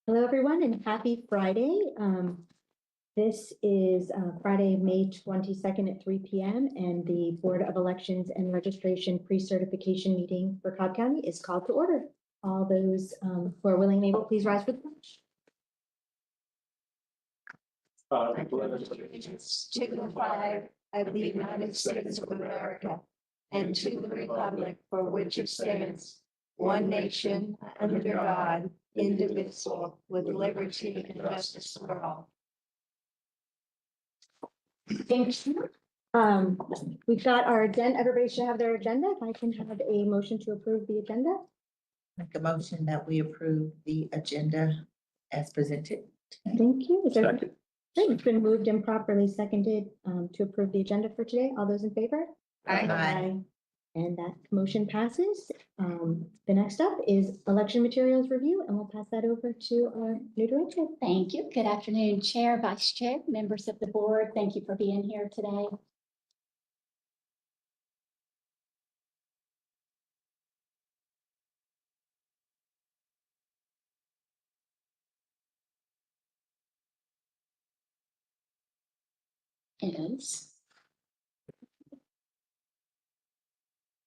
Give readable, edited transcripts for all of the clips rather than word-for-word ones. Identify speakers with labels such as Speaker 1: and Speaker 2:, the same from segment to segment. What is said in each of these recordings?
Speaker 1: Hello, everyone, and happy Friday. This is Friday, May 22nd at 3 p.m. and the Board of Elections and Registration pre-certification meeting for Cobb County is called to order. All those who are willing and able, please rise for the pledge.
Speaker 2: To the flag of the United States of America and to the republic for which it stands, one nation, under God, indivisible, with liberty and justice for all.
Speaker 1: Thank you. We've got our agenda. Everybody should have their agenda. If I can have a motion to approve the agenda.
Speaker 3: Make a motion that we approve the agenda as presented.
Speaker 1: Thank you. Is there-
Speaker 4: Second.
Speaker 1: Great. It's been moved and properly seconded to approve the agenda for today. All those in favor?
Speaker 3: Aye.
Speaker 1: And that motion passes. The next up is election materials review, and we'll pass that over to our new director.
Speaker 5: Thank you. Good afternoon, Chair, Vice Chair, members of the board. Thank you for being here today. Is.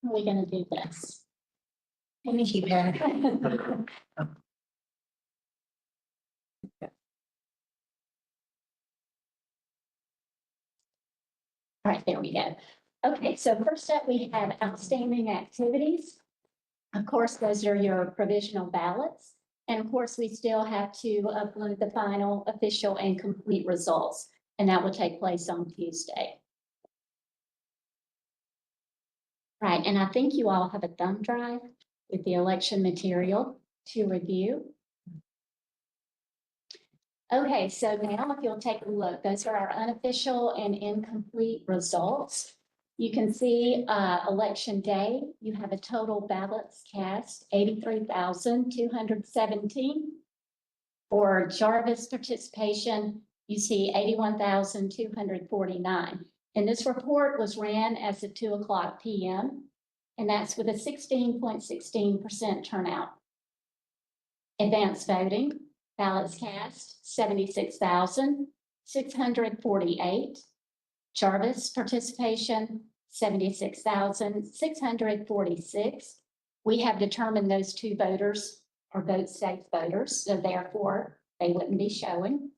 Speaker 5: How are we going to do this?
Speaker 3: Keypad.
Speaker 5: All right, there we go. Okay, so first up, we have outstanding activities. Of course, those are your provisional ballots. And of course, we still have to upload the final official and complete results, and that will take place on Tuesday. Right, and I think you all have a thumb drive with the election material to review. Okay, so now if you'll take a look, those are our unofficial and incomplete results. You can see election day, you have a total ballots cast, 83,217. For Jarvis participation, you see 81,249. And this report was ran as of 2:00 p.m. And that's with a 16.16% turnout. Advanced voting. Ballots cast, 76,648. Jarvis participation, 76,646. We have determined those two voters are vote safe voters, so therefore they wouldn't be showing.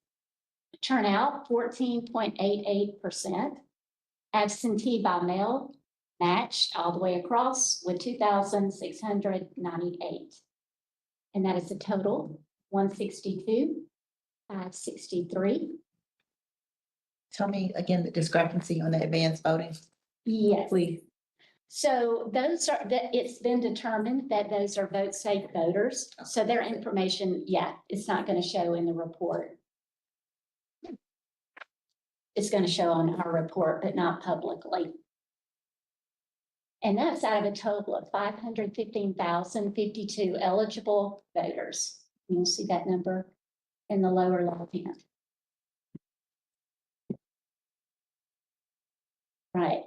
Speaker 5: Turnout, 14.88%. Absentee by mail matched all the way across with 2,698. And that is a total 162,563.
Speaker 3: Tell me again the discrepancy on the advanced voting,
Speaker 5: Yes.
Speaker 3: please.
Speaker 5: So those are, it's been determined that those are vote safe voters. So their information, it's not going to show in the report. It's going to show on our report, but not publicly. And that's out of a total of 515,052 eligible voters. You'll see that number in the lower left hand. Right.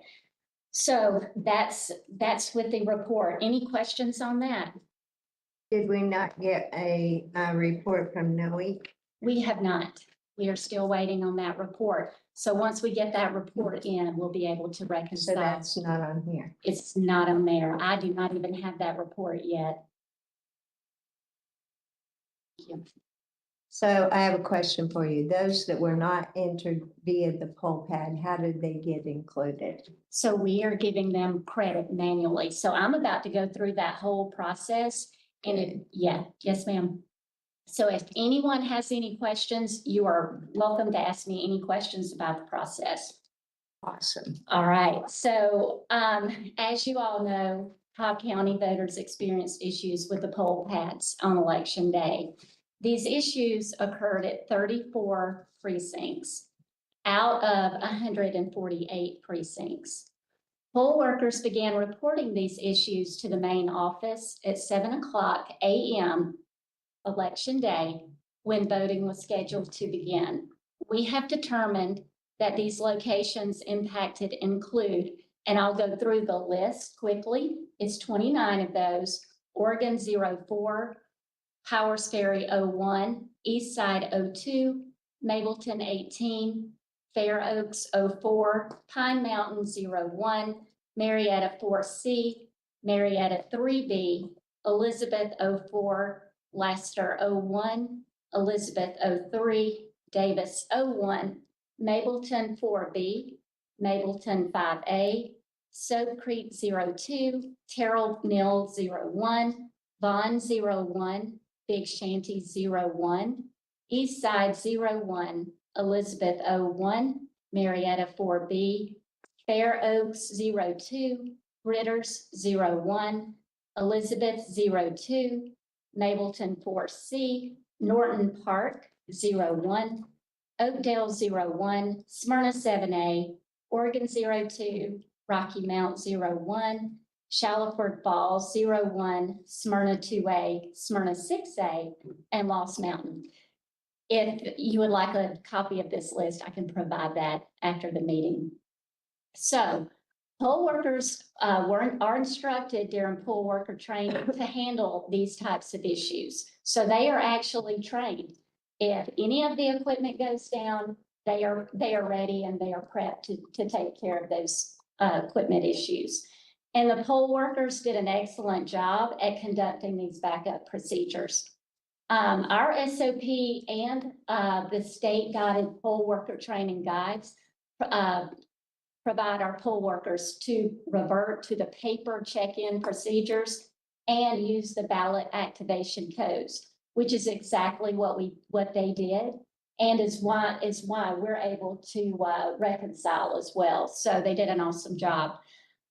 Speaker 5: So that's with the report. Any questions on that?
Speaker 2: Did we not get a report from Noe?
Speaker 5: We have not. We are still waiting on that report. So once we get that report in, we'll be able to
Speaker 2: So
Speaker 5: reconcile.
Speaker 2: that's not on here.
Speaker 5: It's not on there. I do not even have that report yet. Thank you.
Speaker 2: So I have a question for you. Those that were not entered via the poll pad, how did they get included?
Speaker 5: So we are giving them credit manually. So I'm about to go through that whole process. And yes, ma'am. So if anyone has any questions, you are welcome to ask me any questions about the process.
Speaker 2: Awesome.
Speaker 5: All right. So as you all know, Cobb County voters experienced issues with the poll pads on election day. These issues occurred at 34 precincts out of 148 precincts. Poll workers began reporting these issues to the main office at 7:00 a.m. election day when voting was scheduled to begin. We have determined that these locations impacted include, and I'll go through the list quickly. It's 29 of those: Oregon 04, Powers Ferry 01, East Side 02, Mableton 18, Fair Oaks 04, Pine Mountain 01, Marietta 4C, Marietta 3B, Elizabeth 04, Laster 01, Elizabeth 03, Davis 01, Mableton 4B, Mableton 5A, Soap Creek 02, Terrell Mill 01, Vaughn 01, Big Shanty 01, East Side 01, Elizabeth 01, Marietta 4B, Fair Oaks 02, Britters 01, Elizabeth 02, Mableton 4C, Norton Park 01, Oakdale 01, Smyrna 7A, Oregon 02, Rocky Mount 01, Shallowford Falls 01, Smyrna 2A, Smyrna 6A, and Lost Mountain. If you would like a copy of this list, I can provide that after the meeting. So poll workers are instructed during poll worker training to handle these types of issues. So they are actually trained. If any of the equipment goes down, they are ready and they are prepped to take care of those equipment issues. And the poll workers did an excellent job at conducting these backup procedures. Our SOP and the state guided poll worker training guides provide our poll workers to revert to the paper check-in procedures and use the ballot activation codes, which is exactly what they did, and is why we're able to reconcile as well. So they did an awesome job.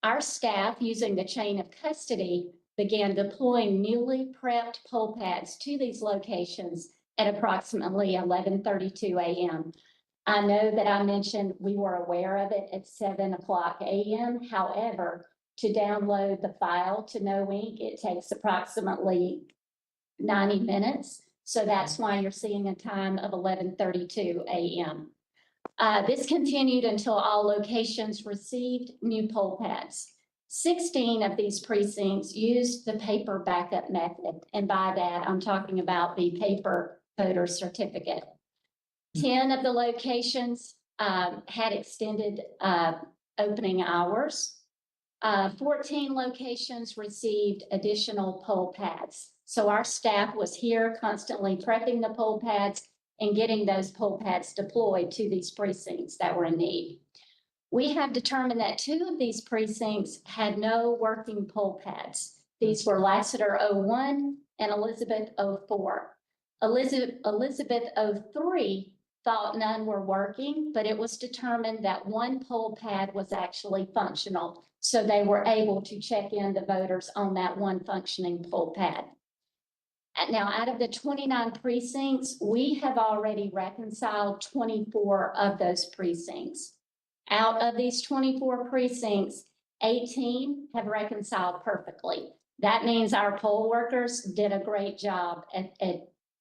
Speaker 5: Our staff, using the chain of custody, began deploying newly prepped poll pads to these locations at approximately 11:32 a.m. I know that I mentioned we were aware of it at 7 o'clock a.m. However, to download the file to No Ink, it takes approximately 90 minutes. So that's why you're seeing a time of 11:32 a.m. This continued until all locations received new poll pads. 16 of these precincts used the paper backup method. And by that, I'm talking about the paper voter certificate. 10 of the locations had extended opening hours. 14 locations received additional poll pads. So our staff was here constantly prepping the poll pads and getting those poll pads deployed to these precincts that were in need. We have determined that 2 of these precincts had no working poll pads. These were Lassiter 01 and Elizabeth 04. Elizabeth 03 thought none were working, but it was determined that 1 poll pad was actually functional. So they were able to check in the voters on that 1 functioning poll pad. Now, out of the 29 precincts, we have already reconciled 24 of those precincts. Out of these 24 precincts, 18 have reconciled perfectly. That means our poll workers did a great job at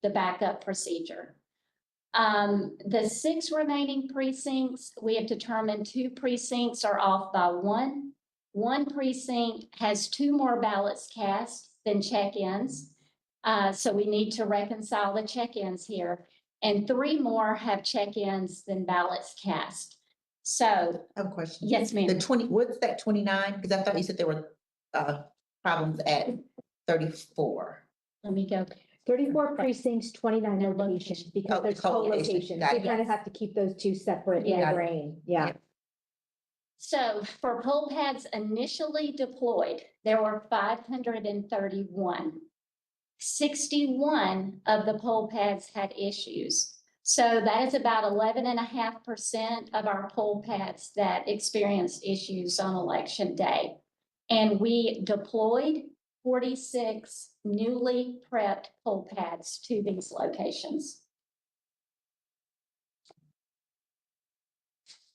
Speaker 5: the backup procedure. The 6 remaining precincts, we have determined 2 precincts are off by 1. 1 precinct has 2 more ballots cast than check-ins. So we need to reconcile the check-ins here. And 3 more have check-ins than ballots cast. So,
Speaker 3: I have a question.
Speaker 5: yes, ma'am.
Speaker 3: The 20, what's that 29? Because I thought you said there were problems at 34.
Speaker 5: Let me go.
Speaker 1: 34 precincts, 29
Speaker 5: No
Speaker 1: locations,
Speaker 5: location.
Speaker 1: because
Speaker 3: Oh,
Speaker 1: there's
Speaker 3: co-location.
Speaker 1: co-locations.
Speaker 3: Got
Speaker 1: So
Speaker 3: it.
Speaker 1: you kind of have to keep those 2 separate in
Speaker 5: Yeah.
Speaker 1: your brain. Yeah.
Speaker 5: So for poll pads initially deployed, there were 531. 61 of the poll pads had issues. So that is about 11.5% of our poll pads that experienced issues on election day. And we deployed 46 newly prepped poll pads to these locations.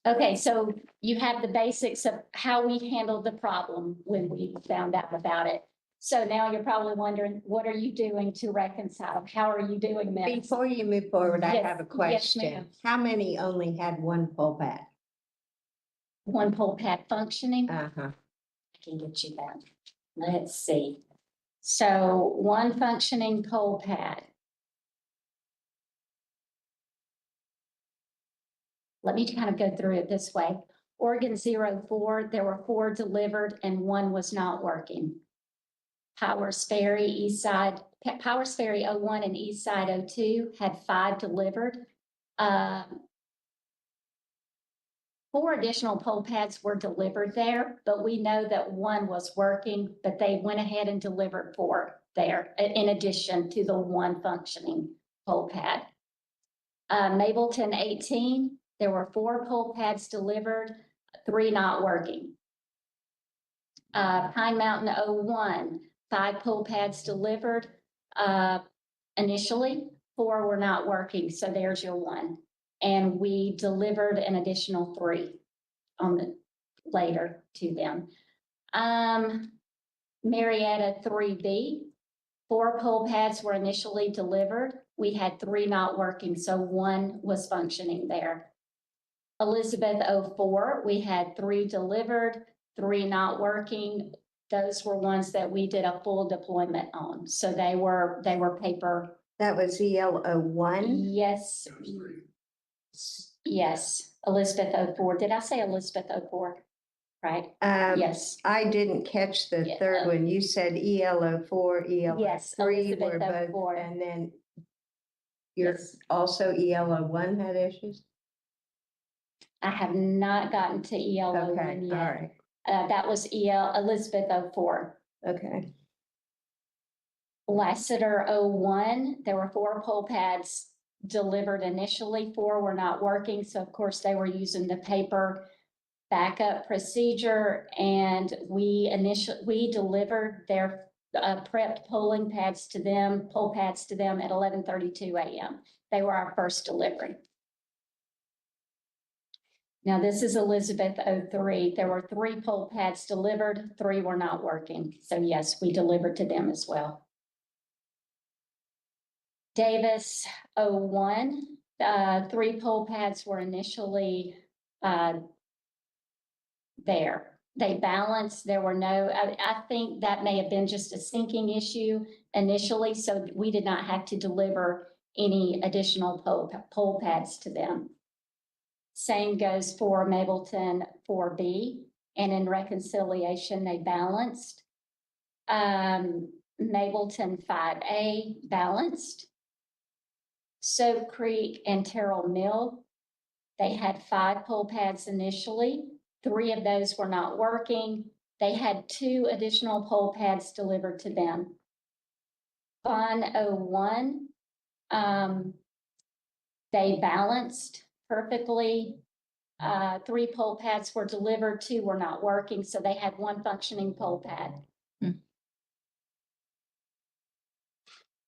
Speaker 5: Okay, so you have the basics of how we handled the problem when we found out about it. So now you're probably wondering, what are you doing to reconcile? How are you doing this?
Speaker 2: Before you move forward, I
Speaker 5: Yes,
Speaker 2: have a
Speaker 5: yes,
Speaker 2: question.
Speaker 5: ma'am.
Speaker 2: How many only had 1 poll pad?
Speaker 5: 1 poll pad functioning?
Speaker 2: Uh-huh.
Speaker 5: I can get you that. Let's see. So 1 functioning poll pad. let me kind of go through it this way. Oregon 04, there were 4 delivered and 1 was not working. Powers Ferry, Powers Ferry 01 and East Side 02 had 5 delivered. 4 additional pole pads were delivered there, but we know that 1 was working, but they went ahead and delivered 4 there, in addition to the 1 functioning pole pad. Mableton 18, there were 4 pole pads delivered, 3 not working. Pine Mountain 01, 5 pole pads delivered. Initially, 4 were not working, so there's your 1. And we delivered an additional 3 on the later to them. Marietta 3B, 4 pole pads were initially delivered. We had 3 not working, so 1 was functioning there. Elizabeth 04, we had 3 delivered, 3 not working. Those were ones that we did a full deployment on. So they were paper.
Speaker 2: That was EL01.
Speaker 5: Yes. Yes, Elizabeth 04. Did I say Elizabeth 04? Right? Yes.
Speaker 2: I didn't catch the
Speaker 5: Yeah,
Speaker 2: third one. You said EL04,
Speaker 5: Yes,
Speaker 2: EL3 were
Speaker 5: Elizabeth
Speaker 2: both,
Speaker 5: 04.
Speaker 2: and then you're
Speaker 5: Yes.
Speaker 2: also EL01 had issues?
Speaker 5: I have not gotten to EL01
Speaker 2: Okay,
Speaker 5: yet.
Speaker 2: all right,
Speaker 5: That was Elizabeth 04.
Speaker 2: okay.
Speaker 5: Lassiter 01, there were 4 pole pads delivered initially. 4 were not working. So of course they were using the paper backup procedure, and we delivered their prepped pole pads to them at 11:32 a.m. They were our first delivery. Now this is Elizabeth 03. There were 3 pole pads delivered, 3 were not working. So yes, we delivered to them as well. Davis 01, 3 pole pads were initially there. They balanced, there were no, I think that may have been just a sinking issue initially, so we did not have to deliver any additional pole pads to them. Same goes for Mableton 4B, and in reconciliation, they balanced. Mableton 5A balanced. Soap Creek and Terrell Mill, they had 5 pole pads initially. 3 of those were not working. They had 2 additional pole pads delivered to them. Fun 01, they balanced perfectly. 3 pole pads were delivered, 2 were not working, so they had 1 functioning pole pad.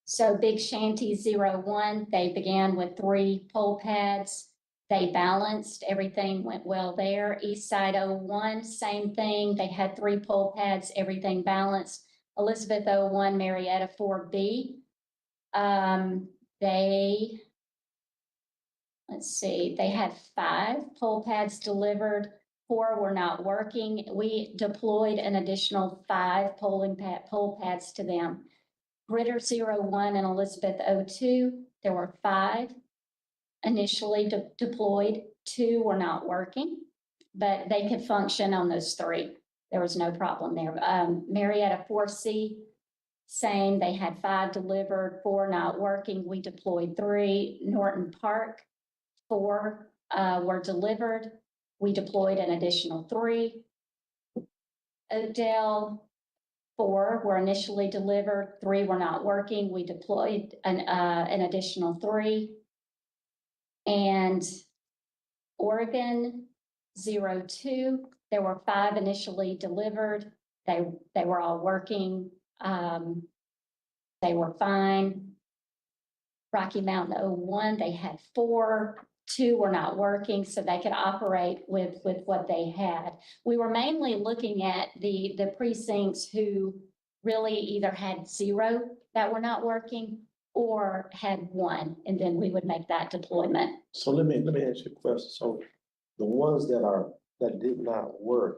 Speaker 5: So Big Shanty 01, they began with 3 pole pads. They balanced, everything went well there. East Side 01, same thing. They had 3 pole pads, everything balanced. Elizabeth 01, Marietta 4B. They had 5 pole pads delivered, 4 were not working. We deployed an additional 5 pole pads to them. Gritter 01 and Elizabeth 02, there were 5 initially deployed. 2 were not working, but they could function on those 3. There was no problem there. Marietta 4C, same, they had 5 delivered, 4 not working. We deployed 3. Norton Park, 4 were delivered. We deployed an additional 3. Oakdale, 4 were initially delivered, 3 were not working. We deployed an additional 3. And Oregon 02, there were 5 initially delivered. They were all working. They were fine. Rocky Mountain 01, they had 4. 2 were not working, so they could operate with what they had. We were mainly looking at the precincts who really either had 0 that were not working or had 1, and then we would make that deployment.
Speaker 4: So let me ask you a question. So the ones that did not work,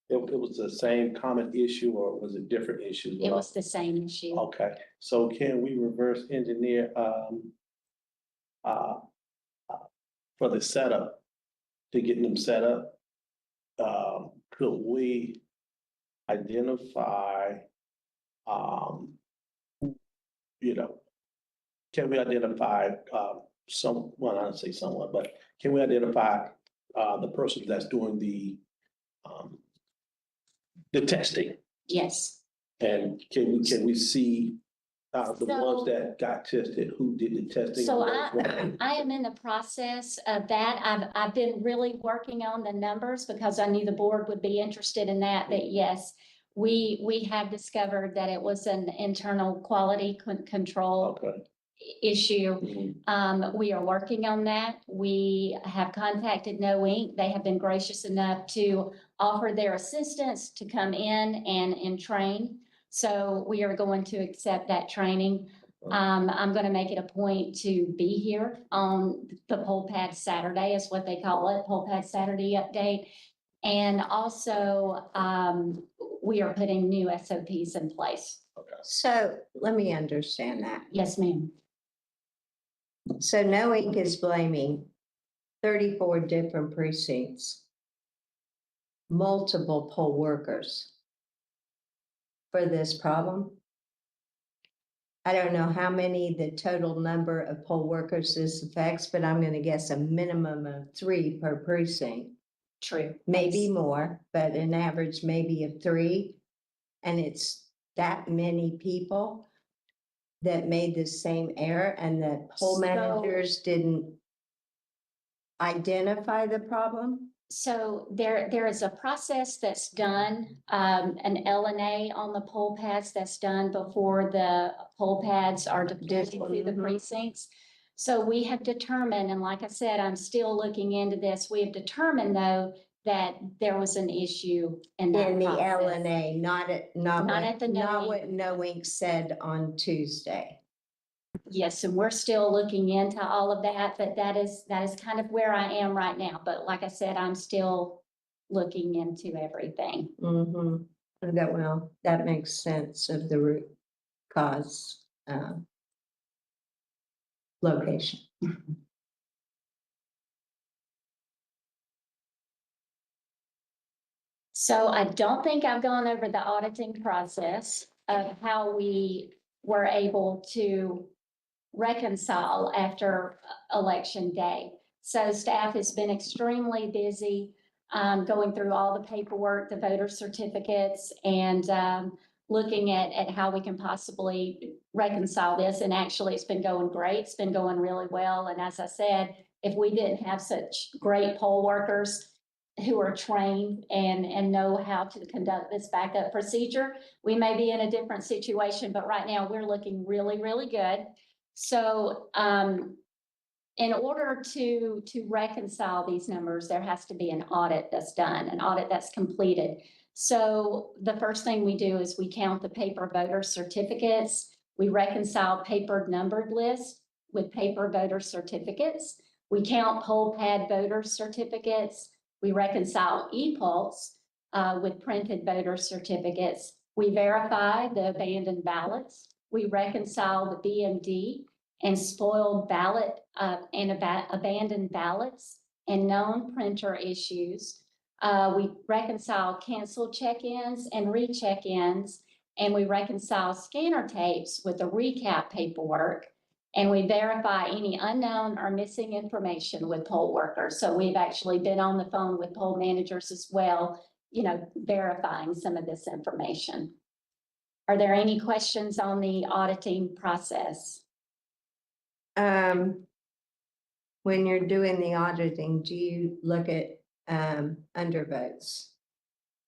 Speaker 4: it was the same common issue, or was it different issues?
Speaker 5: It was the same issue.
Speaker 4: Okay, so can we reverse engineer for the setup, to getting them set up, could we identify, you know, can we identify, well, I don't say someone, but can we identify, the person that's doing the testing?
Speaker 5: Yes.
Speaker 4: And can we see, the
Speaker 5: So-
Speaker 4: ones that got tested, who did the testing?
Speaker 5: So
Speaker 4: on those ones?
Speaker 5: I am in the process of that. I've been really working on the numbers because I knew the board would be interested in that, but yes, we have discovered that it was an internal quality control
Speaker 4: Okay.
Speaker 5: issue.
Speaker 4: Mhm.
Speaker 5: We are working on that. We have contacted No Inc. They have been gracious enough to offer their assistance to come in and train. So we are going to accept that training. I'm going to make it a point to be here on the Poll Pad Saturday is what they call it, Poll Pad Saturday update. And also, we are putting new SOPs in place.
Speaker 2: So let me understand that.
Speaker 5: Yes, ma'am.
Speaker 2: So No Inc. is blaming 34 different precincts, multiple poll workers for this problem. I don't know how many the total number of poll workers this affects, but I'm gonna guess a minimum of 3 per precinct.
Speaker 5: True.
Speaker 2: Maybe more, but an average maybe of 3. And it's that many people that made the same error and the poll
Speaker 5: So-
Speaker 2: managers didn't identify the problem?
Speaker 5: So there is a process that's done, an LNA on the poll pads that's done before the poll pads are deployed to the
Speaker 2: Mhm.
Speaker 5: precincts. So we have determined, and like I said, I'm still looking into this. We have determined though that there was an issue in that
Speaker 2: In the
Speaker 5: process.
Speaker 2: LNA, not
Speaker 5: Not
Speaker 2: what,
Speaker 5: at the No
Speaker 2: not
Speaker 5: Inc.
Speaker 2: what No Inc. said on Tuesday.
Speaker 5: Yes, and we're still looking into all of that, but that is kind of where I am right now. But like I said, I'm still looking into everything.
Speaker 2: Mm-hmm. That makes sense of the root cause, location.
Speaker 5: So I don't think I've gone over the auditing process of how we were able to reconcile after election day. So staff has been extremely busy going through all the paperwork, the voter certificates, and looking at how we can possibly reconcile this. And actually, it's been going great. It's been going really well. And as I said, if we didn't have such great poll workers who are trained and know how to conduct this backup procedure, we may be in a different situation. But right now, we're looking really, really good. So in order to reconcile these numbers, there has to be an audit that's done, an audit that's completed. So the first thing we do is we count the paper voter certificates. We reconcile paper numbered lists with paper voter certificates. We count poll pad voter certificates. We reconcile e-pulse with printed voter certificates. We verify the abandoned ballots. We reconcile the BMD and spoiled ballot and abandoned ballots and known printer issues. We reconcile canceled check-ins and recheck-ins, and we reconcile scanner tapes with the recap paperwork. And we verify any unknown or missing information with poll workers. So we've actually been on the phone with poll managers as well, you know, verifying some of this information. Are there any questions on the auditing process?
Speaker 2: When you're doing the auditing, do you look at undervotes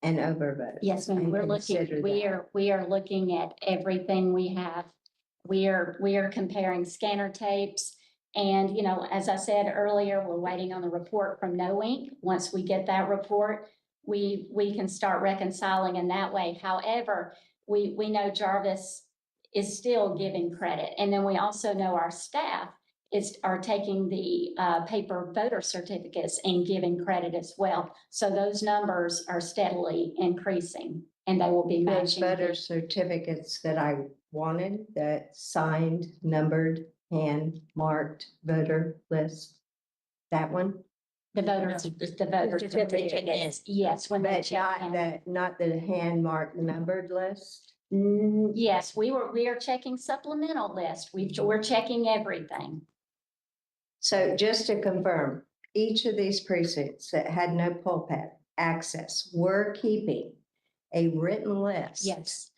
Speaker 2: and overvotes?
Speaker 5: Yes, ma'am,
Speaker 2: and
Speaker 5: we're looking,
Speaker 2: consider
Speaker 5: we
Speaker 2: that?
Speaker 5: are looking at everything we have. We are comparing scanner tapes. And, you know, as I said earlier, we're waiting on the report from No Inc. Once we get that report, we can start reconciling in that way. However, we know Jarvis is still giving credit. And then we also know our staff are taking the paper voter certificates and giving credit as well. So those numbers are steadily increasing and they will be
Speaker 2: Those
Speaker 5: matching.
Speaker 2: voter certificates that I wanted, that signed, numbered, hand marked voter list. That one?
Speaker 5: The voters, the voters.
Speaker 3: Certificate.
Speaker 5: Yes, when they
Speaker 2: But
Speaker 5: check
Speaker 2: not
Speaker 5: in.
Speaker 2: not the hand marked numbered list?
Speaker 5: Yes, we are checking supplemental list. We're checking everything.
Speaker 2: So just to confirm, each of these precincts that had no poll pad access were keeping a written list.
Speaker 5: Yes,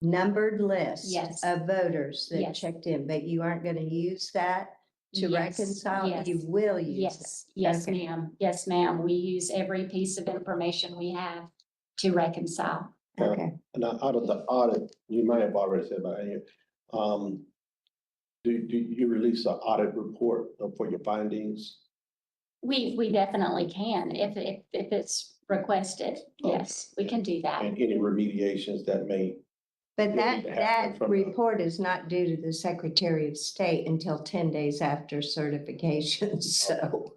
Speaker 2: Numbered list.
Speaker 5: Yes.
Speaker 2: Of voters that
Speaker 5: Yes.
Speaker 2: checked in, but you aren't going to use that to
Speaker 5: Yes,
Speaker 2: reconcile?
Speaker 5: yes.
Speaker 2: You will use
Speaker 5: yes, yes,
Speaker 2: Okay.
Speaker 5: ma'am. Yes, ma'am. We use every piece of information we have to reconcile.
Speaker 2: that? Okay.
Speaker 4: And out of the audit, you might have already said about it, do you release an audit report for your findings?
Speaker 5: We definitely can if it's requested. Yes, we can do that.
Speaker 4: And any remediations that may,
Speaker 2: But
Speaker 4: You'll
Speaker 2: that,
Speaker 4: need to have
Speaker 2: that
Speaker 4: them from the-
Speaker 2: report is not due to the Secretary of State until 10 days after certification, so.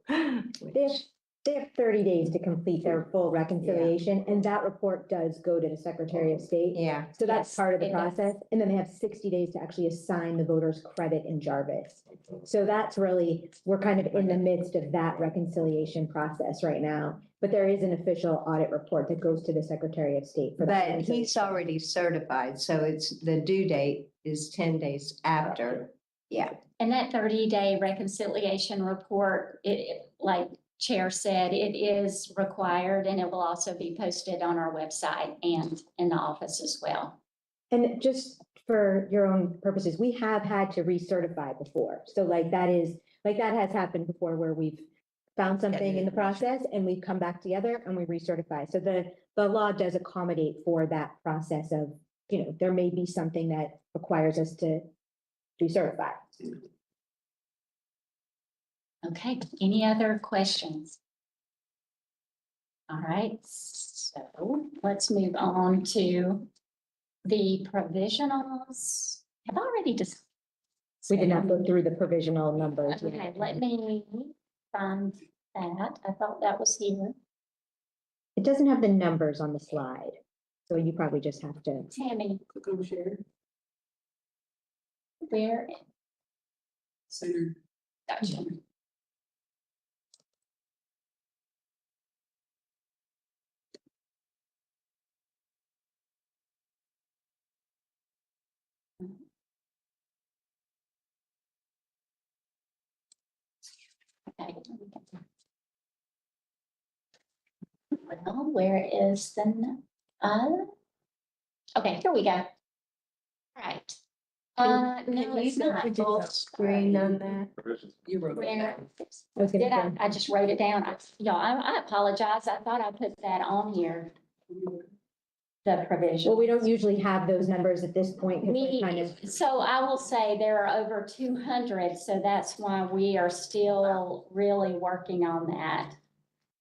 Speaker 1: They have 30 days to complete their full reconciliation, and that report does go to the Secretary of State.
Speaker 2: Yeah,
Speaker 1: So that's
Speaker 5: Yes,
Speaker 1: part of the
Speaker 5: it does.
Speaker 1: process, and then they have 60 days to actually assign the voters credit in Jarvis. So that's really, we're kind of in the midst of that reconciliation process right now. But there is an official audit report that goes to the Secretary of State for that.
Speaker 2: but he's already certified, so it's, the due date is 10 days after. Yeah,
Speaker 5: And that 30-day reconciliation report, like Chair said, it is required and it will also be posted on our website and in the office as well.
Speaker 1: And just for your own purposes, we have had to recertify before. So that has happened before where we've found something in the process and we've come back together and we recertify. So the law does accommodate for that process of, there may be something that requires us to recertify.
Speaker 5: Okay, any other questions? All right, so let's move on to the provisionals. I've already just.
Speaker 1: We did not go through the provisional numbers.
Speaker 5: Okay, let me find that. I thought that was here.
Speaker 1: It doesn't have the numbers on the slide. So you probably just have to.
Speaker 5: Tammy. Where?
Speaker 6: Center.
Speaker 5: Gotcha. Okay. Well, where is okay, here we go. All right. No,
Speaker 2: can you
Speaker 5: it's
Speaker 2: go
Speaker 5: not.
Speaker 2: full screen on that?
Speaker 6: You wrote it.
Speaker 5: Where?
Speaker 1: I was gonna
Speaker 5: Did I?
Speaker 1: say,
Speaker 5: I just wrote it down. Y'all, I apologize. I thought I put that on here. The provision.
Speaker 1: well, we don't usually have those numbers at this point. 'Cause we're kind of.
Speaker 5: So I will say there are over 200, so that's why we are still really working on that.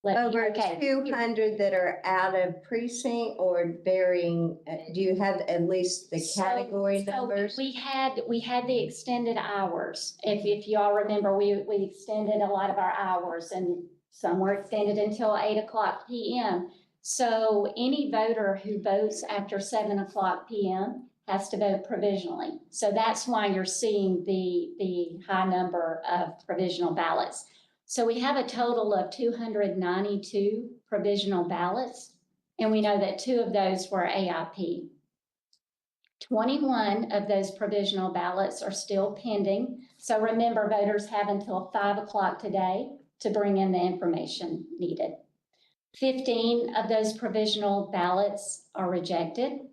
Speaker 2: Over
Speaker 5: Okay.
Speaker 2: 200 that are out of precinct or bearing, do you have at least the category
Speaker 5: So
Speaker 2: numbers?
Speaker 5: we had the extended hours. If you all remember, we extended a lot of our hours and some were extended until 8:00 PM. So any voter who votes after 7:00 PM has to vote provisionally. So that's why you're seeing the high number of provisional ballots. So we have a total of 292 provisional ballots, and we know that 2 of those were AIP. 21 of those provisional ballots are still pending. So remember, voters have until 5:00 today to bring in the information needed. 15 of those provisional ballots are rejected,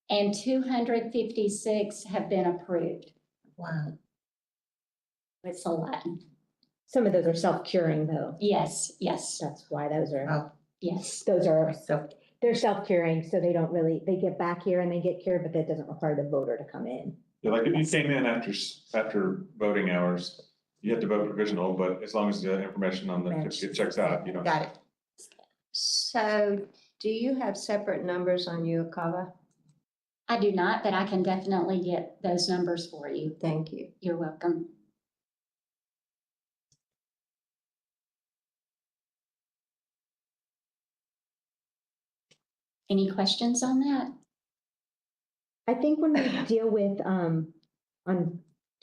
Speaker 5: and 256 have been approved.
Speaker 3: Wow.
Speaker 5: It's a lot.
Speaker 1: Some of those are self-curing though.
Speaker 5: Yes, yes,
Speaker 1: That's why those are,
Speaker 5: yes.
Speaker 3: So,
Speaker 1: they're self-curing, so they get back here and they get cured, but that doesn't require the voter to come in.
Speaker 6: Yeah, like if you came in after voting hours, you had to vote provisional, but as long as the information on the certificate checks out, you know.
Speaker 3: got it.
Speaker 2: So do you have separate numbers on Uokava?
Speaker 5: I do not, but I can definitely get those numbers for you.
Speaker 2: Thank you.
Speaker 5: You're welcome. Any questions on that?
Speaker 1: I think when we deal with, on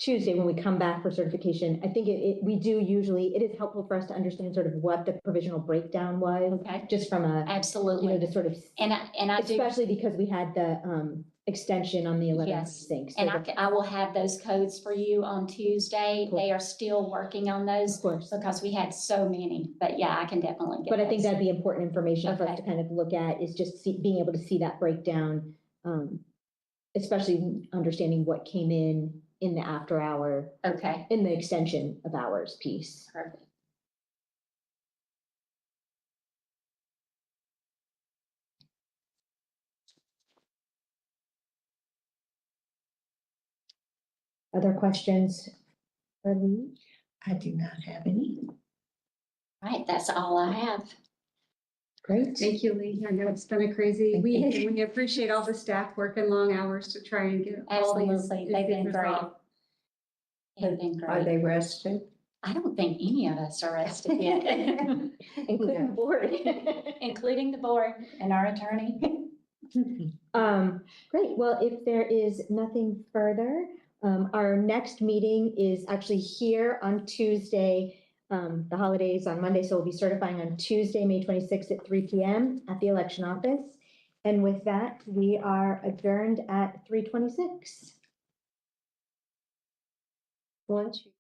Speaker 1: Tuesday, when we come back for certification, I think we do usually, it is helpful for us to understand sort of what the provisional breakdown was,
Speaker 5: Okay,
Speaker 1: just from a,
Speaker 5: absolutely.
Speaker 1: the sort of,
Speaker 5: And I do,
Speaker 1: especially because we had the, extension on the 11th, I
Speaker 5: Yes.
Speaker 1: think. So
Speaker 5: and I will have those codes for you on Tuesday.
Speaker 1: Cool.
Speaker 5: They are still working on those
Speaker 1: Of course.
Speaker 5: because we had so many, but yeah, I can definitely get
Speaker 1: But I think
Speaker 5: those.
Speaker 1: that'd be important information for us
Speaker 5: Okay.
Speaker 1: to kind of look at, is just being able to see that breakdown, especially understanding what came in the after hour,
Speaker 5: Okay,
Speaker 1: in the extension of hours piece.
Speaker 5: perfect.
Speaker 1: Other questions for Lee?
Speaker 3: I do not have any.
Speaker 5: Right, that's all I have.
Speaker 1: Great.
Speaker 7: Thank you, Lee. I know it's been a crazy
Speaker 3: Thank
Speaker 7: week,
Speaker 3: you.
Speaker 7: and we appreciate all the staff working long hours to try and get all these
Speaker 5: Absolutely. They've been
Speaker 7: issues
Speaker 5: great.
Speaker 7: resolved.
Speaker 5: They've been
Speaker 2: Are
Speaker 5: great.
Speaker 2: they rested?
Speaker 5: I don't think any of us are rested yet,
Speaker 1: Including the board.
Speaker 5: including the board and our attorney.
Speaker 1: Great. Well, if there is nothing further, our next meeting is actually here on Tuesday. The holidays on Monday, so we'll be certifying on Tuesday, May 26th at 3 p.m. at the election office. And with that, we are adjourned at 3:26.
Speaker 2: Once you